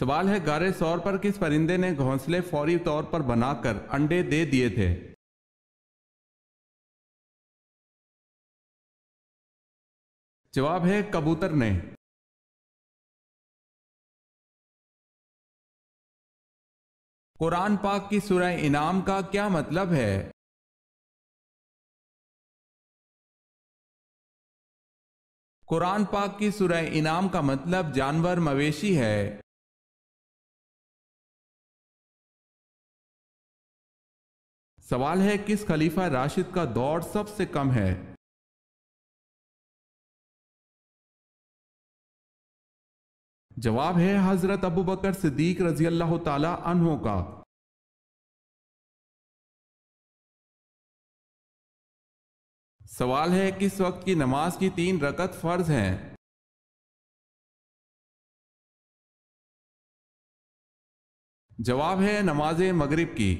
سوال ہے غار ثور پر کس پرندے نے گھونسلے فوری طور پر بنا کر انڈے دے دیے تھے؟ جواب ہے کبوتر نے۔ قرآن پاک کی سورہ انعام کا کیا مطلب ہے؟ قرآن پاک کی سورہ انعام کا مطلب جانور مویشی ہے۔ سوال ہے کس خلیفہ راشد کا دور سب سے کم ہے؟ جواب ہے حضرت ابوبکر صدیق رضی اللہ تعالی عنہ کا۔ سوال ہے کس وقت کی نماز کی 3 رکعت فرض ہیں؟ جواب ہے نماز مغرب کی۔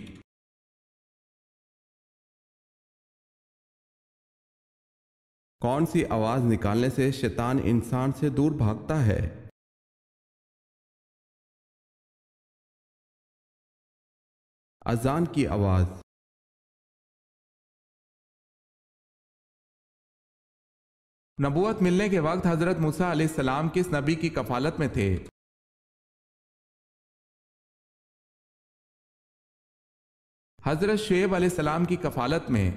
کون سی آواز نکالنے سے شیطان انسان سے دور بھاگتا ہے؟ اذان کی آواز۔ نبوت ملنے کے وقت حضرت موسیٰ علیہ السلام کس نبی کی کفالت میں تھے؟ حضرت شعیب علیہ السلام کی کفالت میں۔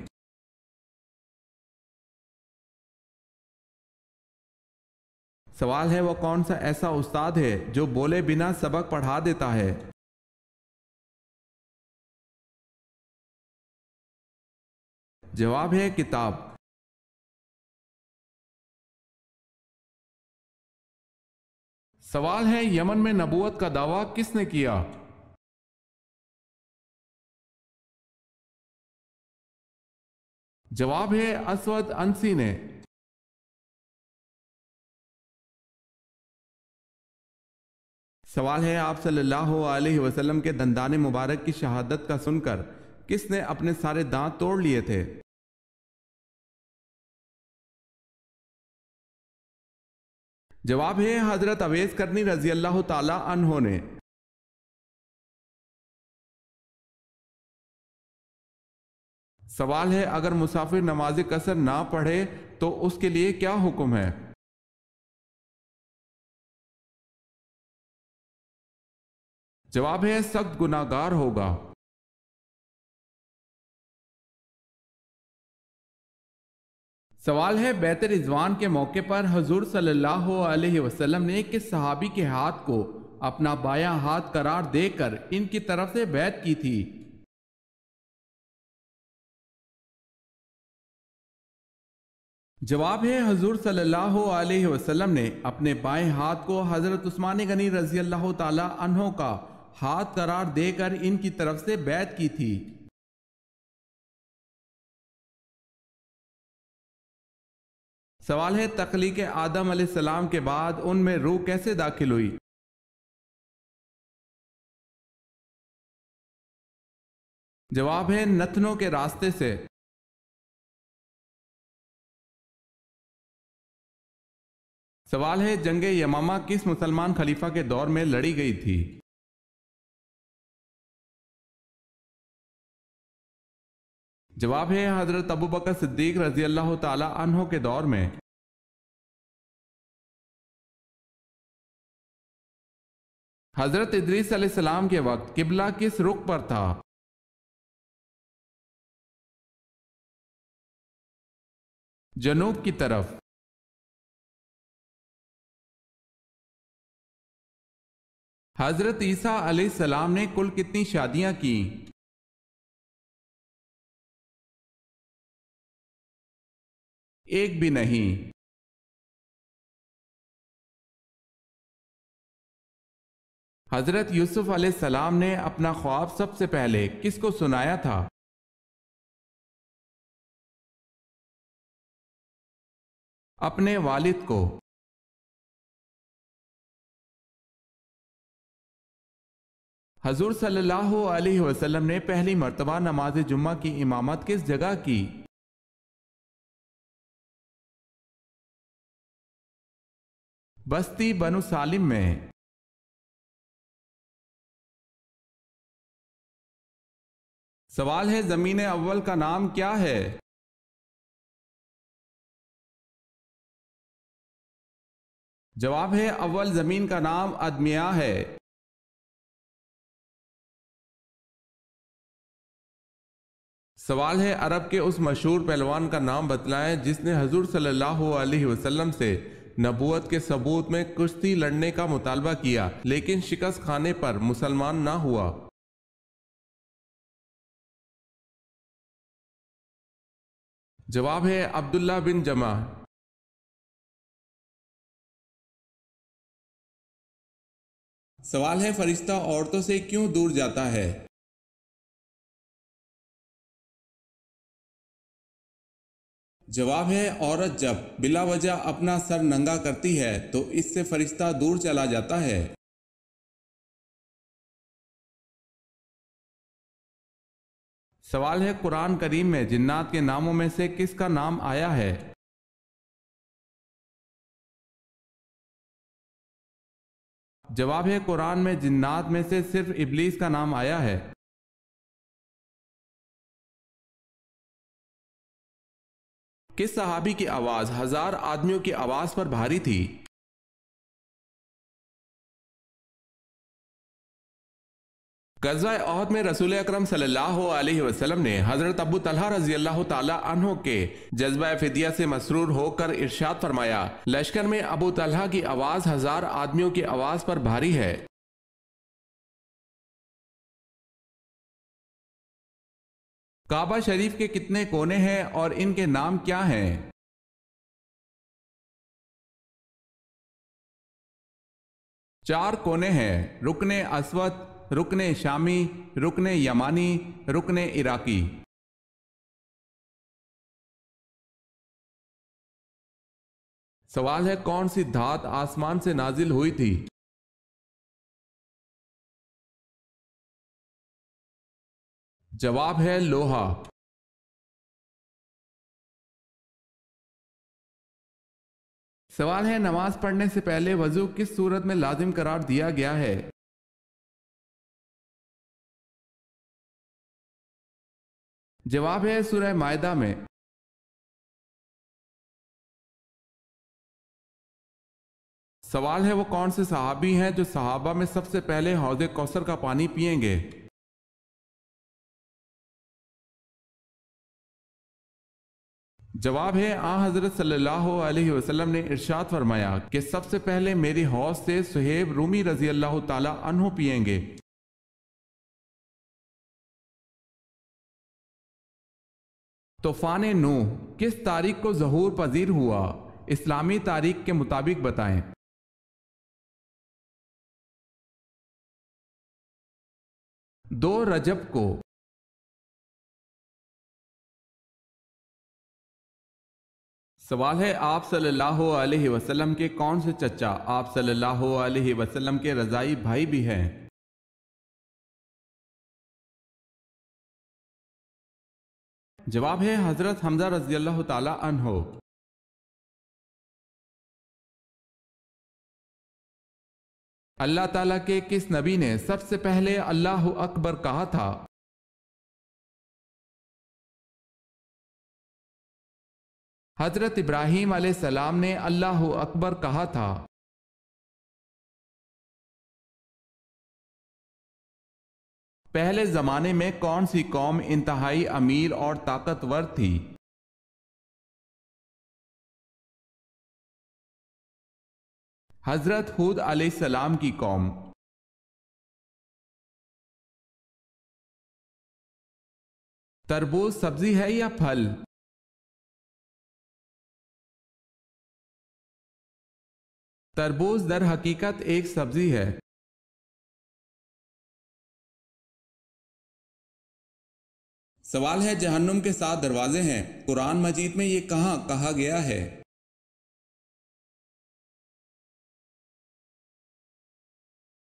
سوال ہے وہ کون سا ایسا استاد ہے جو بولے بنا سبق پڑھا دیتا ہے؟ جواب ہے کتاب۔ سوال ہے یمن میں نبوت کا دعویٰ کس نے کیا؟ جواب ہے اسود انسی نے۔ سوال ہے آپ صلی اللہ علیہ وسلم کے دندان مبارک کی شہادت کا سن کر کس نے اپنے سارے دانت توڑ لیے تھے؟ جواب ہے حضرت اویس کرنی رضی اللہ تعالی عنہ نے۔ سوال ہے اگر مسافر نماز قصر نہ پڑھے تو اس کے لیے کیا حکم ہے؟ جواب ہے سخت گناہگار ہوگا۔ سوال ہے بیعت رضوان کے موقع پر حضور صلی اللہ علیہ وسلم نے کس صحابی کے ہاتھ کو اپنا بایاں ہاتھ قرار دے کر ان کی طرف سے بیعت کی تھی؟ جواب ہے حضور صلی اللہ علیہ وسلم نے اپنے بائیں ہاتھ کو حضرت عثمان غنی رضی اللہ تعالی عنہ کا ہاتھ قرار دے کر ان کی طرف سے بیعت کی تھی۔ سوال ہے تخلیق آدم علیہ السلام کے بعد ان میں روح کیسے داخل ہوئی؟ جواب ہے نتنوں کے راستے سے۔ سوال ہے جنگ یمامہ کس مسلمان خلیفہ کے دور میں لڑی گئی تھی؟ جواب ہے حضرت ابوبکر صدیق رضی اللہ تعالی عنہ کے دور میں۔ حضرت ادریس علیہ السلام کے وقت قبلہ کس رخ پر تھا؟ جنوب کی طرف۔ حضرت عیسیٰ علیہ السلام نے کل کتنی شادیاں کی؟ ایک بھی نہیں۔ حضرت یوسف علیہ السلام نے اپنا خواب سب سے پہلے کس کو سنایا تھا؟ اپنے والد کو۔ حضور صلی اللہ علیہ وسلم نے پہلی مرتبہ نماز جمعہ کی امامت کس جگہ کی؟ بستی بنو سالم میں۔ سوال ہے زمین اول کا نام کیا ہے؟ جواب ہے اول زمین کا نام ادمیہ ہے۔ سوال ہے عرب کے اس مشہور پہلوان کا نام بتلائیں جس نے حضور صلی اللہ علیہ وسلم سے نبوت کے ثبوت میں کشتی لڑنے کا مطالبہ کیا لیکن شکست کھانے پر مسلمان نہ ہوا۔ جواب ہے عبداللہ بن جمع۔ سوال ہے فرشتہ عورتوں سے کیوں دور جاتا ہے؟ جواب ہے عورت جب بلا وجہ اپنا سر ننگا کرتی ہے تو اس سے فرشتہ دور چلا جاتا ہے۔ سوال ہے قرآن کریم میں جنات کے ناموں میں سے کس کا نام آیا ہے؟ جواب ہے قرآن میں جنات میں سے صرف ابلیس کا نام آیا ہے۔ کس صحابی کی آواز 1000 آدمیوں کی آواز پر بھاری تھی؟ غزوہ احد میں رسول اکرم صلی اللہ علیہ وسلم نے حضرت ابو طلحہ رضی اللہ تعالی عنہ کے جذبہ فدیہ سے مسرور ہو کر ارشاد فرمایا، لشکر میں ابو طلحہ کی آواز 1000 آدمیوں کی آواز پر بھاری ہے۔ کعبہ شریف کے کتنے کونے ہیں اور ان کے نام کیا ہیں؟ 4 کونے ہیں، رکن اسود، رکن شامی، رکن یمانی، رکن عراقی۔ سوال ہے کون سی دھات آسمان سے نازل ہوئی تھی؟ جواب ہے لوہا۔ سوال ہے نماز پڑھنے سے پہلے وضو کس صورت میں لازم قرار دیا گیا ہے؟ جواب ہے سورہ مائدہ میں۔ سوال ہے وہ کون سے صحابی ہیں جو صحابہ میں سب سے پہلے حوض کوثر کا پانی پئیں گے؟ جواب ہے حضرت صلی اللہ علیہ وسلم نے ارشاد فرمایا کہ سب سے پہلے میری حوض سے صہیب رومی رضی اللہ تعالی عنہ پئیں گے۔ طوفان نوح کس تاریخ کو ظہور پذیر ہوا؟ اسلامی تاریخ کے مطابق بتائیں۔ 2 رجب کو۔ سوال ہے آپ صلی اللہ علیہ وسلم کے کون سے چچا آپ صلی اللہ علیہ وسلم کے رضائی بھائی بھی ہیں؟ جواب ہے حضرت حمزہ رضی اللہ تعالی عنہ۔ اللہ تعالیٰ کے کس نبی نے سب سے پہلے اللہ اکبر کہا تھا؟ حضرت ابراہیم علیہ السلام نے اللہ اکبر کہا تھا۔ پہلے زمانے میں کون سی قوم انتہائی امیر اور طاقتور تھی؟ حضرت ہود علیہ السلام کی قوم۔ تربوز سبزی ہے یا پھل؟ تربوز در حقیقت ایک سبزی ہے۔ سوال ہے جہنم کے 7 دروازے ہیں، قرآن مجید میں یہ کہاں کہا گیا ہے؟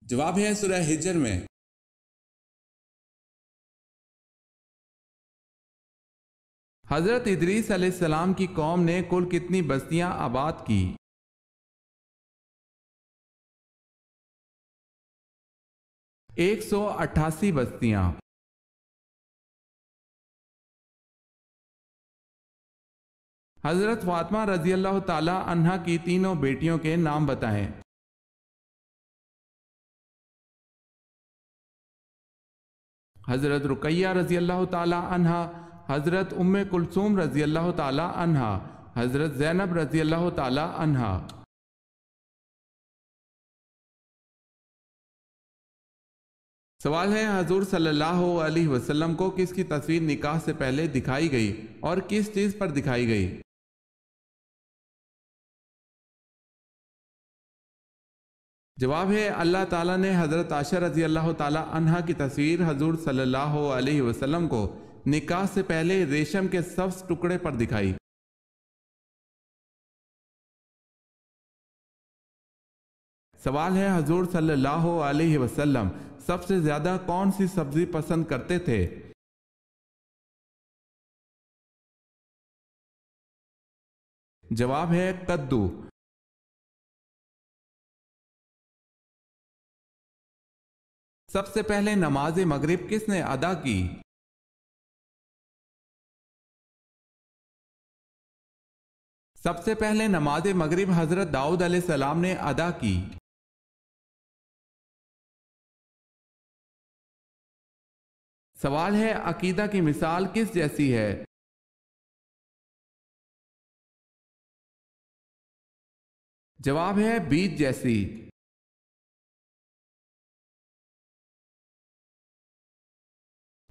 جواب ہے سورہ ہجر میں۔ حضرت ادریس علیہ السلام کی قوم نے کل کتنی بستیاں آباد کی؟ 188 بستیاں۔ حضرت فاطمہ رضی اللہ تعالی عنہا کی تینوں بیٹیوں کے نام بتائیں۔ حضرت رقیہ رضی اللہ تعالی عنہا، حضرت ام کلثوم رضی اللہ تعالی عنہا، حضرت زینب رضی اللہ تعالی عنہا۔ سوال ہے، حضور صلی اللہ علیہ وسلم کو کس کی تصویر نکاح سے پہلے دکھائی گئی اور کس چیز پر دکھائی گئی؟ جواب ہے، اللہ تعالیٰ نے حضرت عائشہ رضی اللہ تعالی عنہا کی تصویر حضور صلی اللہ علیہ وسلم کو نکاح سے پہلے ریشم کے سبز ٹکڑے پر دکھائی۔ سوال ہے، حضور صلی اللہ علیہ وسلم سب سے زیادہ کون سی سبزی پسند کرتے تھے؟ جواب ہے کدو۔ سب سے پہلے نماز مغرب کس نے ادا کی؟ سب سے پہلے نماز مغرب حضرت داؤد علیہ السلام نے ادا کی۔ سوال ہے، عقیدہ کی مثال کس جیسی ہے؟ جواب ہے بیج جیسی۔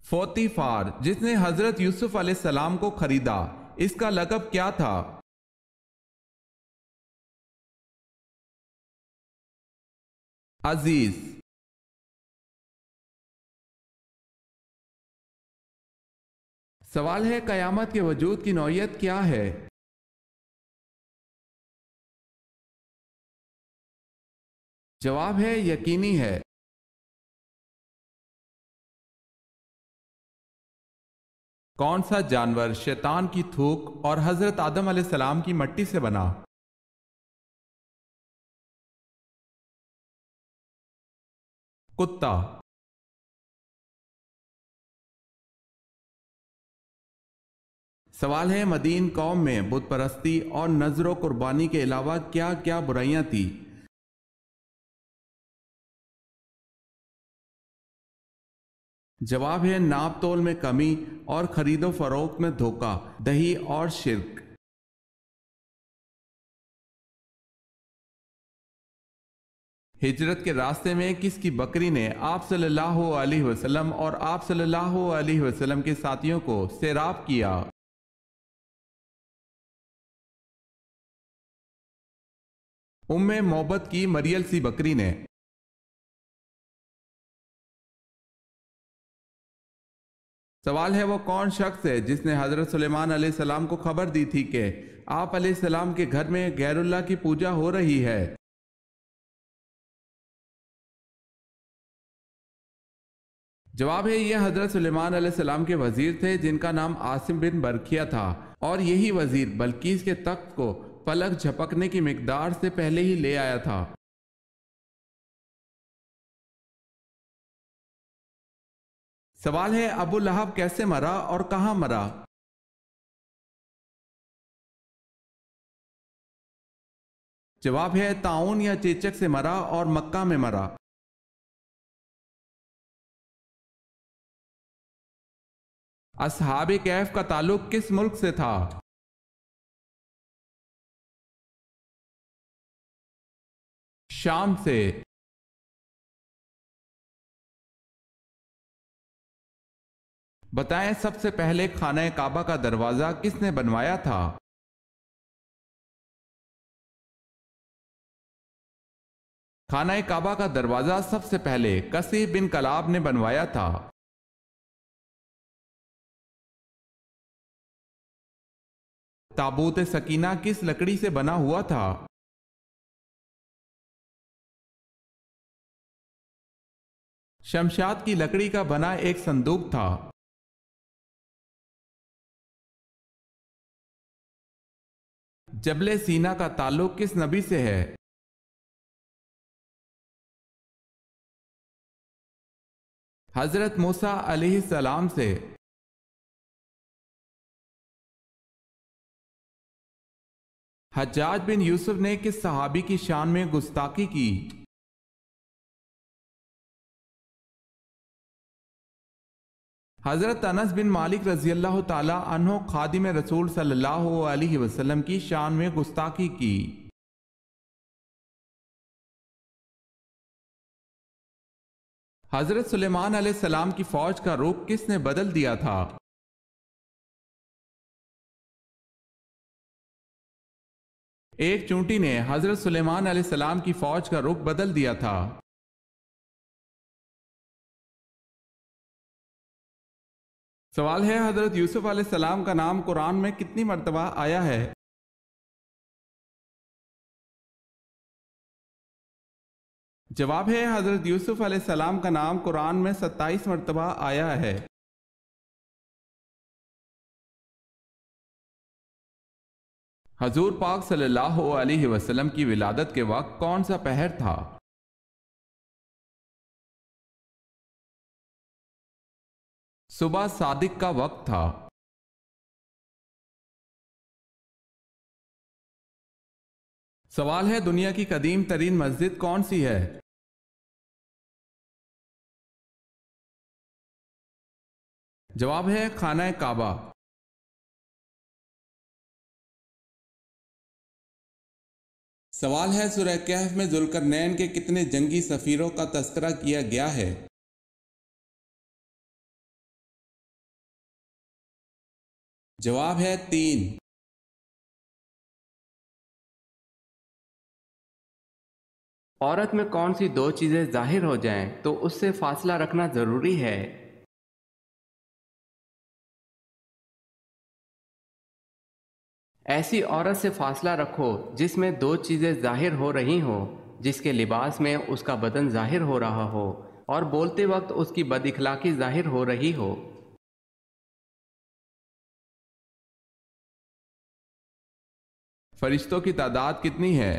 فوتی فار، جس نے حضرت یوسف علیہ السلام کو خریدا، اس کا لقب کیا تھا؟ عزیز۔ سوال ہے، قیامت کے وجود کی نوعیت کیا ہے؟ جواب ہے یقینی ہے۔ کون سا جانور شیطان کی تھوک اور حضرت آدم علیہ السلام کی مٹی سے بنا؟ کتا۔ سوال ہے، مدین قوم میں بت پرستی اور نذر و قربانی کے علاوہ کیا کیا برائیاں تھیں؟ جواب ہے ناپ تول میں کمی اور خرید و فروخت میں دھوکہ دہی اور شرک۔ ہجرت کے راستے میں کس کی بکری نے آپ صلی اللہ علیہ وسلم اور آپ صلی اللہ علیہ وسلم کے ساتھیوں کو سیراب کیا؟ ام محبت کی مریل سی بکری نے۔ سوال ہے، وہ کون شخص ہے جس نے حضرت سلیمان علیہ السلام کو خبر دی تھی کہ آپ علیہ السلام کے گھر میں غیر اللہ کی پوجا ہو رہی ہے؟ جواب ہے، یہ حضرت سلیمان علیہ السلام کے وزیر تھے جن کا نام عاصم بن برکھیا تھا، اور یہی وزیر بلقیس کے تخت کو پلک جھپکنے کی مقدار سے پہلے ہی لے آیا تھا۔ سوال ہے، ابو لہب کیسے مرا اور کہاں مرا؟ جواب ہے طاعون یا چیچک سے مرا اور مکہ میں مرا۔ اصحاب کہف کا تعلق کس ملک سے تھا؟ شام سے۔ بتائیں سب سے پہلے خانہ کعبہ کا دروازہ کس نے بنوایا تھا؟ خانہ کعبہ کا دروازہ سب سے پہلے کسی بن کلاب نے بنوایا تھا۔ تابوت سکینہ کس لکڑی سے بنا ہوا تھا؟ شمشاد کی لکڑی کا بنا ایک صندوق تھا۔ جبل سینا کا تعلق کس نبی سے ہے؟ حضرت موسیٰ علیہ السلام سے۔ حجاج بن یوسف نے کس صحابی کی شان میں گستاخی کی؟ حضرت انس بن مالک رضی اللہ تعالی عنہ خادم رسول صلی اللہ علیہ وسلم کی شان میں گستاخی کی۔ حضرت سلیمان علیہ السلام کی فوج کا رخ کس نے بدل دیا تھا؟ ایک چونٹی نے حضرت سلیمان علیہ السلام کی فوج کا رخ بدل دیا تھا۔ سوال ہے، حضرت یوسف علیہ السلام کا نام قرآن میں کتنی مرتبہ آیا ہے؟ جواب ہے، حضرت یوسف علیہ السلام کا نام قرآن میں 27 مرتبہ آیا ہے۔ حضور پاک صلی اللہ علیہ وسلم کی ولادت کے وقت کون سا پہر تھا؟ صبح صادق کا وقت تھا۔ سوال ہے، دنیا کی قدیم ترین مسجد کون سی ہے؟ جواب ہے خانہ کعبہ۔ سوال ہے، سورہ کہف میں ذوالقرنین کے کتنے جنگی سفیروں کا تذکرہ کیا گیا ہے؟ جواب ہے 3۔ عورت میں کون سی دو چیزیں ظاہر ہو جائیں تو اس سے فاصلہ رکھنا ضروری ہے؟ ایسی عورت سے فاصلہ رکھو جس میں دو چیزیں ظاہر ہو رہی ہوں، جس کے لباس میں اس کا بدن ظاہر ہو رہا ہو اور بولتے وقت اس کی بد اخلاقی ظاہر ہو رہی ہو۔ فرشتوں کی تعداد کتنی ہے؟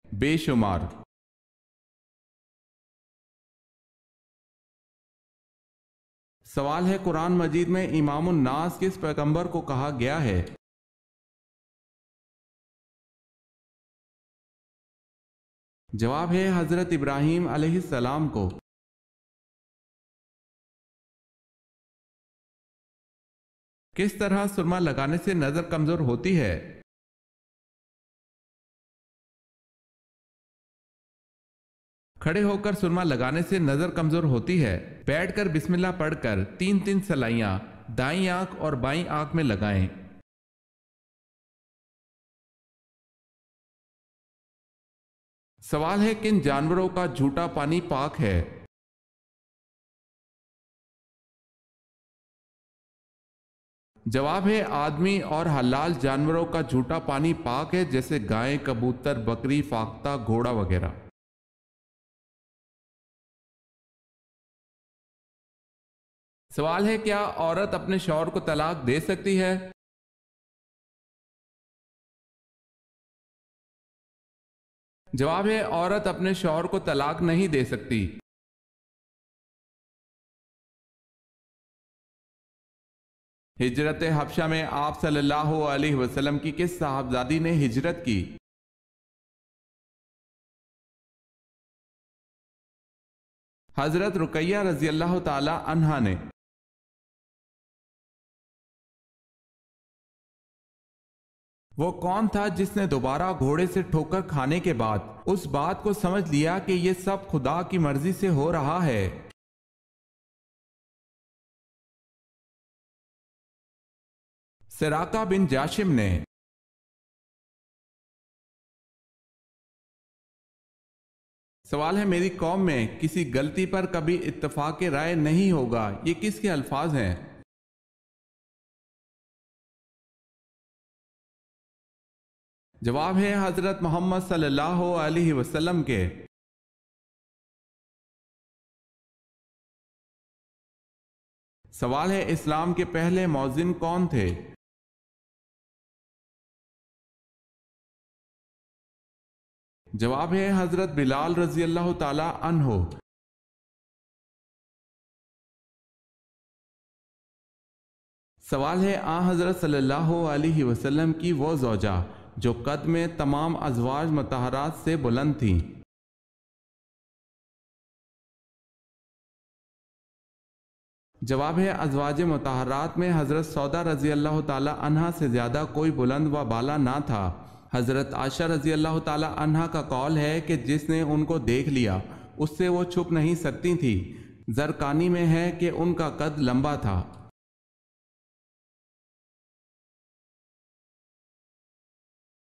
بے شمار۔ سوال ہے، قرآن مجید میں امام الناس کس پیغمبر کو کہا گیا ہے؟ جواب ہے حضرت ابراہیم علیہ السلام کو۔ کس طرح سرما لگانے سے نظر کمزور ہوتی ہے؟ کھڑے ہو کر سرما لگانے سے نظر کمزور ہوتی ہے۔ بیٹھ کر بسم اللہ پڑھ کر 3 سلائیاں دائیں آنکھ اور بائیں آنکھ میں لگائیں۔ سوال ہے، کن جانوروں کا جھوٹا پانی پاک ہے؟ جواب ہے آدمی اور حلال جانوروں کا جھوٹا پانی پاک ہے، جیسے گائے، کبوتر، بکری، فاختہ، گھوڑا وغیرہ۔ سوال ہے، کیا عورت اپنے شوہر کو طلاق دے سکتی ہے؟ جواب ہے عورت اپنے شوہر کو طلاق نہیں دے سکتی۔ ہجرت حبشہ میں آپ صلی اللہ علیہ وسلم کی کس صاحبزادی نے ہجرت کی؟ حضرت رقیہ رضی اللہ تعالی عنہا نے۔ وہ کون تھا جس نے دوبارہ گھوڑے سے ٹھوکر کھانے کے بعد اس بات کو سمجھ لیا کہ یہ سب خدا کی مرضی سے ہو رہا ہے؟ سراقہ بن جاشم نے۔ سوال ہے، میری قوم میں کسی غلطی پر کبھی اتفاق رائے نہیں ہوگا، یہ کس کے الفاظ ہیں؟ جواب ہے حضرت محمد صلی اللہ علیہ وسلم کے۔ سوال ہے، اسلام کے پہلے مؤذن کون تھے؟ جواب ہے حضرت بلال رضی اللہ تعالی عنہ۔ سوال ہے آن حضرت صلی اللہ علیہ وسلم کی وہ زوجہ جو قد میں تمام ازواج مطہرات سے بلند تھیں۔ جواب ہے ازواج مطہرات میں حضرت سودا رضی اللہ تعالی عنہا سے زیادہ کوئی بلند و بالا نہ تھا۔ حضرت عائشہ رضی اللہ تعالی عنہا کا قول ہے کہ جس نے ان کو دیکھ لیا اس سے وہ چھپ نہیں سکتی تھی۔ زرقانی میں ہے کہ ان کا قد لمبا تھا۔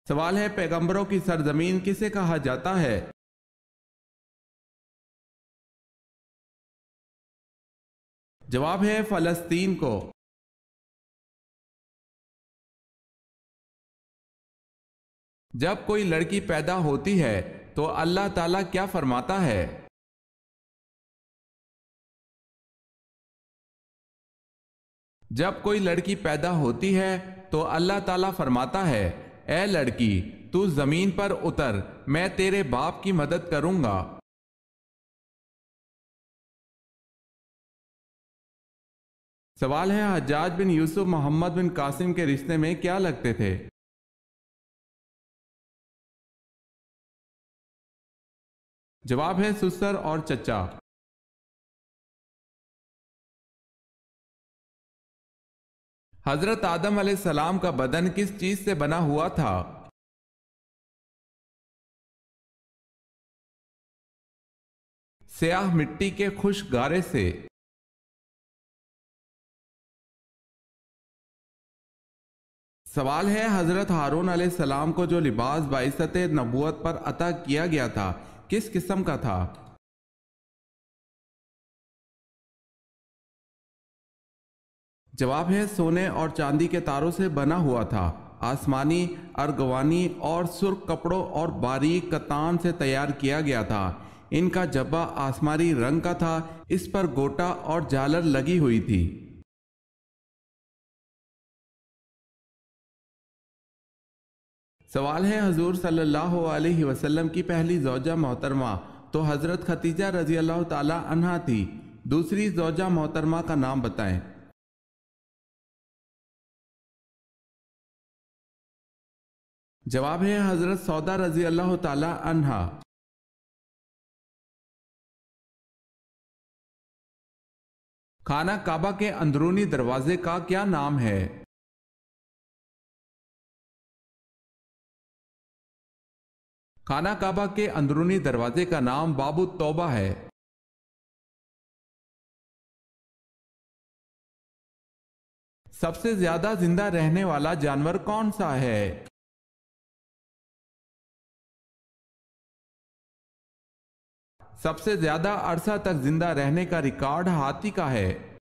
سوال ہے پیغمبروں کی سرزمین کسے کہا جاتا ہے؟ جواب ہے فلسطین کو۔ جب کوئی لڑکی پیدا ہوتی ہے تو اللہ تعالیٰ کیا فرماتا ہے؟ جب کوئی لڑکی پیدا ہوتی ہے تو اللہ تعالیٰ فرماتا ہے اے لڑکی تو زمین پر اتر، میں تیرے باپ کی مدد کروں گا۔ سوال ہے حجاج بن یوسف محمد بن قاسم کے رشتے میں کیا لگتے تھے؟ جواب ہے سسر اور چچا۔ حضرت آدم علیہ السلام کا بدن کس چیز سے بنا ہوا تھا؟ سیاہ مٹی کے خشک گارے سے۔ سوال ہے حضرت ہارون علیہ السلام کو جو لباس بعثت نبوت پر عطا کیا گیا تھا کس قسم کا تھا؟ جواب ہے سونے اور چاندی کے تاروں سے بنا ہوا تھا۔ آسمانی، ارغوانی اور سرخ کپڑوں اور باریک کتان سے تیار کیا گیا تھا۔ ان کا جبہ آسمانی رنگ کا تھا، اس پر گوٹا اور جالر لگی ہوئی تھی۔ سوال ہے حضور صلی اللہ علیہ وسلم کی پہلی زوجہ محترمہ تو حضرت خدیجہ رضی اللہ تعالی عنہا تھی، دوسری زوجہ محترمہ کا نام بتائیں۔ جواب ہے حضرت سودا رضی اللہ تعالی عنہا۔ خانہ کعبہ کے اندرونی دروازے کا کیا نام ہے؟ خانہ کعبہ کے اندرونی دروازے کا نام باب التوبہ ہے۔ سب سے زیادہ زندہ رہنے والا جانور کون سا ہے؟ سب سے زیادہ عرصہ تک زندہ رہنے کا ریکارڈ ہاتھی کا ہے۔